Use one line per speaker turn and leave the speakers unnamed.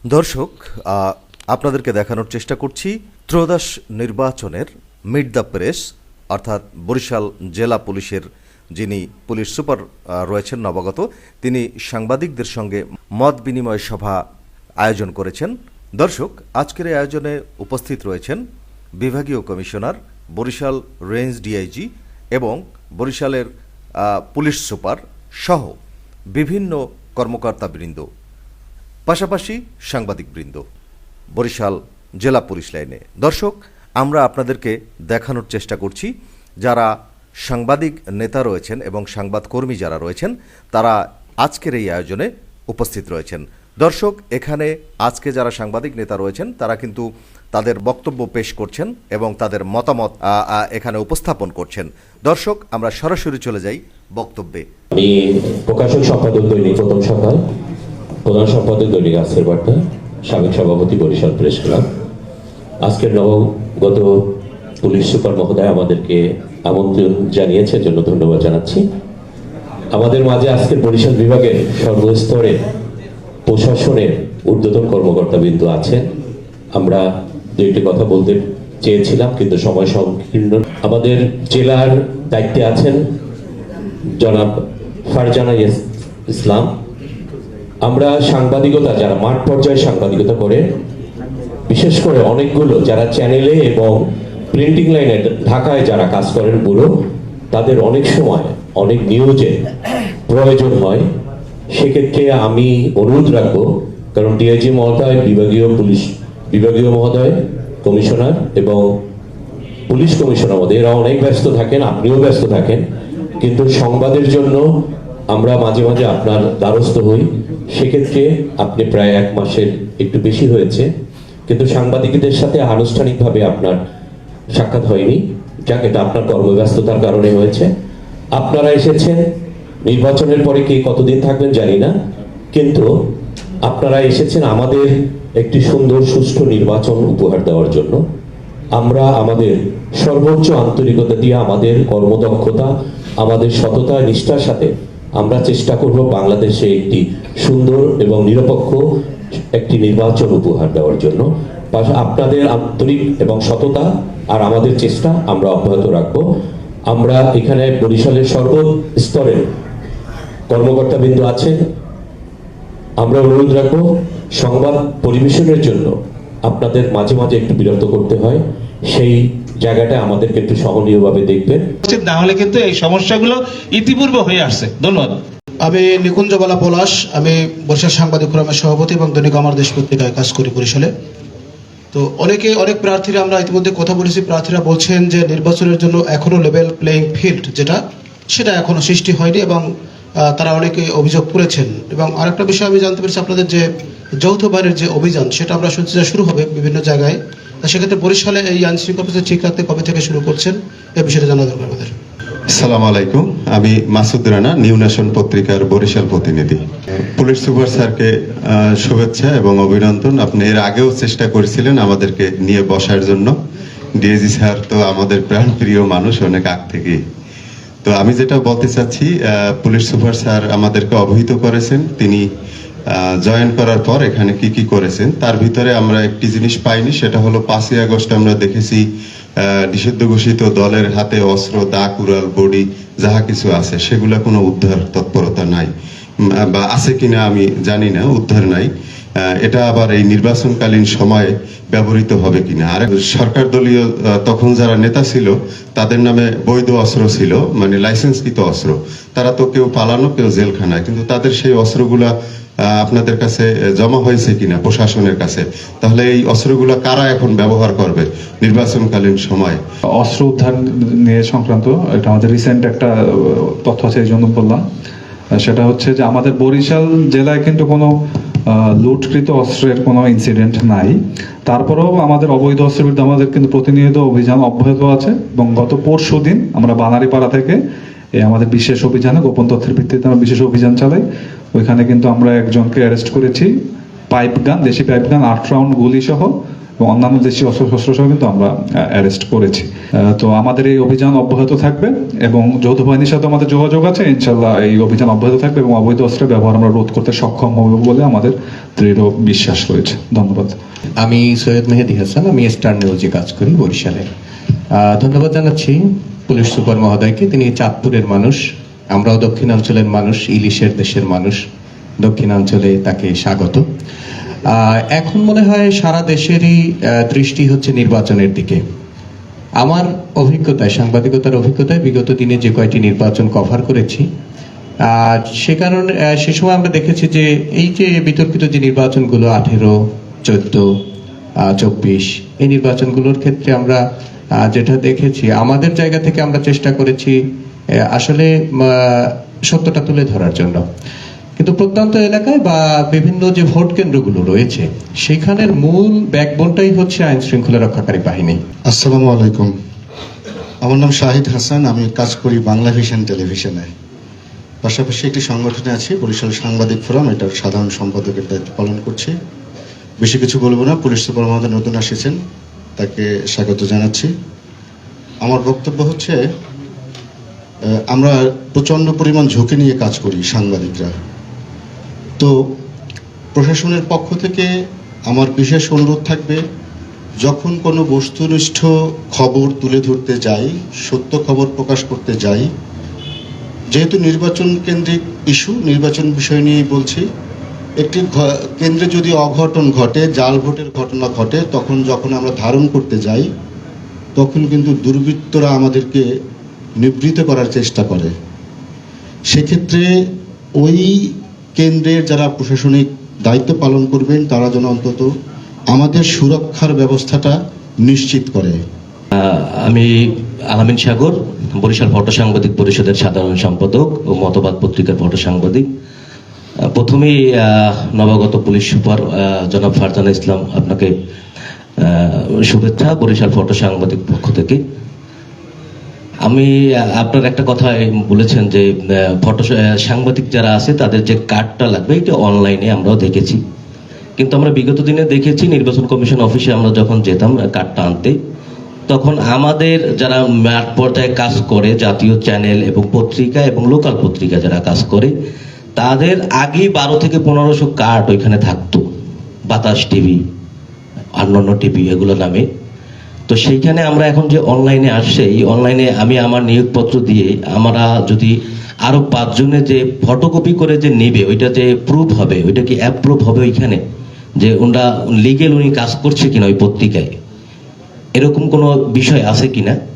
দর্শক, আপনাদেরকে দেখানোর চেষ্টা করছি ত্রয়োদশ নির্বাচনের মিট দ্য প্রেস, অর্থাৎ বরিশাল জেলা পুলিশের যিনি পুলিশ সুপার রয়েছেন নবাগত, তিনি সাংবাদিকদের সঙ্গে মত বিনিময় সভা আয়োজন করেছেন। দর্শক, আজকের এই আয়োজনে উপস্থিত রয়েছেন বিভাগীয় কমিশনার, বরিশাল রেঞ্জ ডিআইজি এবং বরিশালের পুলিশ সুপার সহ বিভিন্ন কর্মকর্তাবৃন্দ, পাশাপাশি সাংবাদিকবৃন্দ বরিশাল জেলা পুলিশ লাইনে। দর্শক, আমরা আপনাদেরকে দেখানোর চেষ্টা করছি যারা সাংবাদিক নেতা রয়েছেন এবং সংবাদকর্মী যারা রয়েছেন তারা আজকের এই আয়োজনে উপস্থিত রয়েছেন। দর্শক, এখানে আজকে যারা সাংবাদিক নেতা রয়েছেন তারা কিন্তু তাদের বক্তব্য পেশ করছেন এবং তাদের মতামত এখানে উপস্থাপন করছেন। দর্শক, আমরা সরাসরি চলে যাই বক্তব্যে।
আমি প্রকাশক সম্পাদক দৈনিক প্রথম সকাল, প্রধান সম্পাদক দৈনিক আজকের বার্তা, সাবেক সভাপতি বরিশাল প্রেস ক্লাব। আজকের নবগত পুলিশ সুপার মহোদয় আমাদেরকে আমন্ত্রণ জানিয়েছে, জন্য ধন্যবাদ জানাচ্ছি। আমাদের মাঝে আজকের বরিশাল বিভাগের সর্বস্তরের প্রশাসনের ঊর্ধ্বতন কর্মকর্তাবৃন্দ আছেন। আমরা দুইটি কথা বলতে চেয়েছিলাম কিন্তু সময় সংকীর্ণ। আমাদের জেলার দায়িত্বে আছেন জনাব ফারজানা ইসলাম। আমরা সাংবাদিকতা, যারা মাঠ পর্যায়ে সাংবাদিকতা করে, বিশেষ করে অনেকগুলো যারা চ্যানেলে এবং প্রিন্টিং লাইনে ঢাকায় যারা কাজ করেন পুরো, তাদের অনেক সময় অনেক নিউজে প্রয়োজন হয়। সেক্ষেত্রে আমি অনুরোধ রাখবো, কারণ ডিআইজি মহোদয়, বিভাগীয় মহোদয়, কমিশনার এবং পুলিশ কমিশনার মধ্যে এরা অনেক ব্যস্ত থাকেন, আপনিও ব্যস্ত থাকেন, কিন্তু সংবাদের জন্য আমরা মাঝে মাঝে আপনার দ্বারস্থ হই। সেক্ষেত্রে আপনি প্রায় 1 মাসের একটু বেশি হয়েছে, কিন্তু সাংবাদিকদের সাথে আনুষ্ঠানিকভাবে আপনার সাক্ষাৎ হয়নি। যাক, এটা আপনার কর্মব্যস্ততার কারণে হয়েছে। আপনারা এসেছেন, নির্বাচনের পরে কে কতদিন থাকবেন জানি না, কিন্তু আপনারা এসেছেন আমাদের একটি সুন্দর সুষ্ঠু নির্বাচন উপহার দেওয়ার জন্য। আমরা আমাদের সর্বোচ্চ আন্তরিকতা দিয়ে, আমাদের কর্মদক্ষতা, আমাদের সততা, নিষ্ঠার সাথে আমরা চেষ্টা করব বাংলাদেশে একটি সুন্দর এবং নিরপেক্ষ একটি নির্বাচন উপহার দেওয়ার জন্য। আপনাদের আন্তরিক এবং সততা আর আমাদের চেষ্টা আমরা অব্যাহত রাখবো। আমরা এখানে বরিশালের সর্বস্তরের কর্মকর্তাবৃন্দ আছেন। আমরা অনুরোধ রাখবো, সংবাদ পরিবেশনের জন্য আপনাদের মাঝে মাঝে একটু বিরক্ত করতে হয়, সেই জায়গাটা আমাদেরকে একটু সহনীয়ভাবে দেখবেন।
না হলে কিন্তু এই সমস্যাগুলো ইতিপূর্বে হয়ে আসছে। ধন্যবাদ।
আমি নিকুঞ্জবালা পলাশ, আমি বরিশাল সাংবাদিক ফোরামের সভাপতি এবং দৈনিক আমার দেশ পত্রিকায় কাজ করি বরিশালে। তো অনেক প্রার্থীরা, আমরা ইতিমধ্যে কথা বলেছি, প্রার্থীরা বলছেন যে নির্বাচনের জন্য এখনো লেভেল প্লেইং ফিল্ড সেটা এখনো সৃষ্টি হয়নি এবং তারা অনেকে অভিযোগ করেছেন। এবং আরেকটা বিষয় আমি জানতে পেরেছি, আপনাদের যে যৌথ বাহিনীর যে অভিযান, সেটা আমরা শুনছি যে শুরু হবে বিভিন্ন জায়গায়। সেক্ষেত্রে বরিশালে এই আইন শৃঙ্খলা ঠিক রাখতে কবে থেকে শুরু করছেন, এই বিষয়টা জানা দরকার আমাদের।
আসসালামু আলাইকুম, আমি মাসুদ রানা, নিউ নেশন পত্রিকার বরিশাল প্রতিনিধি। পুলিশ সুপার স্যারকে শুভেচ্ছা এবং অভিনন্দন। আপনি এর আগেও চেষ্টা করেছিলেন আমাদেরকে নিয়ে বসার জন্য। ডিএজি স্যার তো আমাদের প্রাণপ্রিয় মানুষ অনেক আগ থেকেই। তো আমি যেটা বলতে চাচ্ছি, পুলিশ সুপার স্যার আমাদেরকে অবহিত করেছেন তিনি জয়েন করার পর এখানে কি কি করেছেন। তার ভিতরে আমরা একটি জিনিস পাইনি, সেটা হলো 5ই আগস্ট আমরা দেখেছি নিষিদ্ধ ঘোষিত দলের হাতে অস্ত্র, দা, কুড়াল, বডি যাহা কিছু আছে সেগুলা কোনো উদ্ধার তৎপরতা নাই, বা আছে কিনা আমি জানি না, উদ্ধার নাই। এটা আবার এই নির্বাচনকালীন সময়ে ব্যবহৃত হবে কিনা। আর সরকার দলীয় তখন যারা নেতা ছিল তাদের নামে বৈধ অস্ত্র ছিল, মানে লাইসেন্সকৃত অস্ত্র, তারা তো কেউ পালানো, কেউ জেলখানায়, কিন্তু তাদের সেই অস্ত্রগুলা আপনাদের কাছে জমা হয়েছে কিনা প্রশাসনের কাছে? তাহলে এই অস্ত্রগুলো কারা এখন ব্যবহার করবে নির্বাচনকালীন সময়?
অস্ত্র উদ্ধার নিয়ে সংক্রান্ত এটা আমাদের রিসেন্ট একটা তথ্য আছে, এই জন্য বললাম। সেটা হচ্ছে যে আমাদের বরিশাল জেলায় কিন্তু কোনো লুটকৃত অস্ত্রের কোনো ইনসিডেন্ট নাই। তারপরেও আমাদের অবৈধ অস্ত্রের বিরুদ্ধে আমাদের কিন্তু প্রতিনিয়ত অভিযান অব্যাহত আছে এবং গত পরশুদিন আমরা বানারীপাড়া থেকে আমাদের বিশেষ অভিযানে, গোপন তথ্যের ভিত্তিতে আমরা বিশেষ অভিযান চালাই। ওইখানে কিন্তু আমরা একজনকে অ্যারেস্ট করেছি, পাইপ গান, দেশি পাইপ গান, 8 রাউন্ড গুলি সহ, এবং অন্যান্য দেশীয় অস্ত্রশস্ত্র সহ কিন্তু আমরা অ্যারেস্ট করেছি। তো আমাদের এই অভিযান অব্যাহত থাকবে এবং যৌথ বাহিনীর সাথে আমাদের যোগাযোগ আছে, ইনশাল্লাহ এই অভিযান অব্যাহত থাকবে এবং অবৈধ অস্ত্রের ব্যবহার আমরা রোধ করতে সক্ষম হব বলে আমাদের দৃঢ় বিশ্বাস রয়েছে। ধন্যবাদ।
আমি সৈয়দ মেহেদী হাসান, আমি স্টার নিউজে কাজ করি বরিশালে। ধন্যবাদ জানাচ্ছি পুলিশ সুপার মহোদয়কে, তিনি চাঁদপুরের মানুষ, আমরাও দক্ষিণাঞ্চলের মানুষ, ইলিশের দেশের মানুষ, দক্ষিণাঞ্চলে তাকে স্বাগত। এখন মনে হয় সারা দেশেরই দৃষ্টি হচ্ছে নির্বাচনের দিকে। আমার অভিজ্ঞতায়, সাংবাদিকতার অভিজ্ঞতায় বিগত দিনে যে কয়টি নির্বাচন কভার করেছি, সে কারণে সে সময় আমরা দেখেছি যে এই যে বিতর্কিত যে নির্বাচনগুলো 18, 14, 24 এই নির্বাচনগুলোর ক্ষেত্রে আমরা যেটা দেখেছি, আমাদের জায়গা থেকে আমরা চেষ্টা করেছি আসলে সত্যটা তুলে ধরার জন্য। কিন্তু প্রত্যন্ত এলাকায় বা বিভিন্ন যে ভোট কেন্দ্রগুলো রয়েছে সেখানের মূল ব্যাকবোনটাই হচ্ছে আইন শৃঙ্খলা রক্ষাকারী বাহিনী।
আসসালামু আলাইকুম, আমার নাম শাহিদ হাসান, আমি কাজ করি বাংলা ভিশন টেলিভিশনে। পাশাপাশি একটি সংগঠনে আছি, বরিশাল সাংবাদিক ফোরাম, এটার সাধারণ সম্পাদকের দায়িত্ব পালন করছি। বেশি কিছু বলবো না, পুলিশ সুপার মহোদয় নতুন এসেছেন, তাকে স্বাগত জানাচ্ছি। আমার বক্তব্য হচ্ছে, আমরা প্রচণ্ড পরিমাণ ঝুঁকি নিয়ে কাজ করি সাংবাদিকরা। তো প্রশাসনের পক্ষ থেকে আমার বিশেষ অনুরোধ থাকবে, যখন কোনো বস্তুনিষ্ঠ খবর তুলে ধরতে যাই, সত্য খবর প্রকাশ করতে যাই, যেহেতু নির্বাচন কেন্দ্রিক ইস্যু, নির্বাচন বিষয় নিয়েই বলছি, একটি কেন্দ্রে যদি অঘটন ঘটে, জাল ভোটের ঘটনা ঘটে, তখন যখন আমরা ধারণ করতে যাই, তখন কিন্তু দুর্বৃত্তরা আমাদেরকে নিবৃত্ত করার চেষ্টা করে। সেক্ষেত্রে ওই কেন্দ্রের যারা প্রশাসনিক দায়িত্ব পালন করবেন তারা যেন অন্তত আমাদের সুরক্ষার ব্যবস্থাটা নিশ্চিত করে।
আমি আলামিন সাগর, বরিশাল ফটো সাংবাদিক পরিষদের সাধারণ সম্পাদক ও মতবাদ পত্রিকার ফটো সাংবাদিক। প্রথমেই নবাগত পুলিশ সুপার জনাব ফারজানা ইসলাম, আপনাকে শুভেচ্ছা বরিশাল ফটো সাংবাদিক পক্ষ থেকে। আমি আপনার একটা কথা বলেছেন যে ফটো সাংবাদিক যারা আছে তাদের যে কার্ডটা লাগবে, এটা অনলাইনে আমরাও দেখেছি, কিন্তু আমরা বিগত দিনে দেখেছি নির্বাচন কমিশন অফিসে আমরা যখন যেতাম কার্ডটা আনতে, তখন আমাদের যারা মাঠ পর্যায়ে কাজ করে, জাতীয় চ্যানেল এবং পত্রিকা এবং লোকাল পত্রিকা যারা কাজ করে, তাদের আগে 12 থেকে 1500 কার্ড ওইখানে থাকতো, বাতাস টিভি, অন্যান্য টিভি এগুলো নামে। তো সেইখানে আমরা এখন যে অনলাইনে আসছে, এই অনলাইনে আমি আমার নিয়োগপত্র দিয়ে আমরা যদি আরো 5 জনে যে ফটোকপি করে যে নেবে, ওইটা যে প্রুফ হবে, ওইটা কি অ্যাপ্রুভ হবে ওইখানে, যে ওনারা লিগেল উনি কাজ করছে কিনা ওই পত্রিকায়, এরকম কোনো বিষয় আছে কিনা।